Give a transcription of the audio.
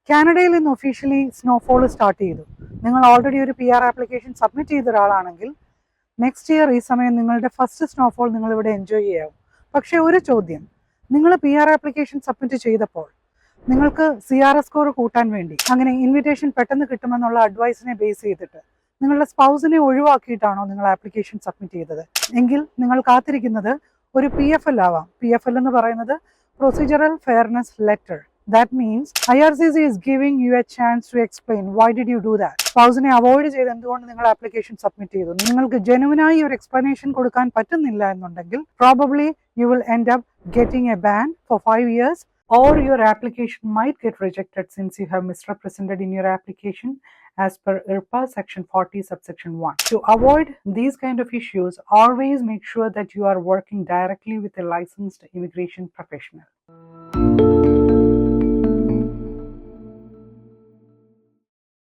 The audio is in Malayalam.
കാനഡയിൽ ഇന്ന് ഒഫീഷ്യലി സ്നോഫോൾ സ്റ്റാർട്ട് ചെയ്തു. നിങ്ങൾ ഓൾറെഡി ഒരു PR ആപ്ലിക്കേഷൻ സബ്മിറ്റ് ചെയ്ത ഒരാളാണെങ്കിൽ നെക്സ്റ്റ് ഇയർ ഈ സമയം നിങ്ങളുടെ ഫസ്റ്റ് സ്നോഫോൾ നിങ്ങൾ ഇവിടെ എൻജോയ് ചെയ്യാവും. പക്ഷേ ഒരു ചോദ്യം, നിങ്ങൾ PR ആപ്ലിക്കേഷൻ സബ്മിറ്റ് ചെയ്തപ്പോൾ നിങ്ങൾക്ക് CRS സ്കോർ കൂട്ടാൻ വേണ്ടി അങ്ങനെ ഇൻവിറ്റേഷൻ പെട്ടെന്ന് കിട്ടുമെന്നുള്ള അഡ്വൈസിനെ ബേസ് ചെയ്തിട്ട് നിങ്ങളുടെ സ്പൗസിനെ ഒഴിവാക്കിയിട്ടാണോ നിങ്ങൾ ആപ്ലിക്കേഷൻ സബ്മിറ്റ് ചെയ്തത് എങ്കിൽ നിങ്ങൾ കാത്തിരിക്കുന്നത് ഒരു PFL ആവാം. PFL എന്ന് പറയുന്നത് procedural fairness letter. That means IRCC is giving you a chance to explain why did you do that. സ്പൗസിനെ അവോയ്ഡ് ചെയ്ത് എന്തുകൊണ്ട് നിങ്ങൾ ആപ്ലിക്കേഷൻ സബ്മിറ്റ് ചെയ്തു. നിങ്ങൾക്ക് ജെനുവിനായി ഒരു എക്സ്പ്ലനേഷൻ കൊടുക്കാൻ പറ്റുന്നില്ല എന്നുണ്ടെങ്കിൽ probably you will end up getting a ban for 5 years or your application might get rejected since you have misrepresented in your application as per IRPA section 40 subsection 1. To avoid these kind of issues, always make sure that you are working directly with a licensed immigration professional.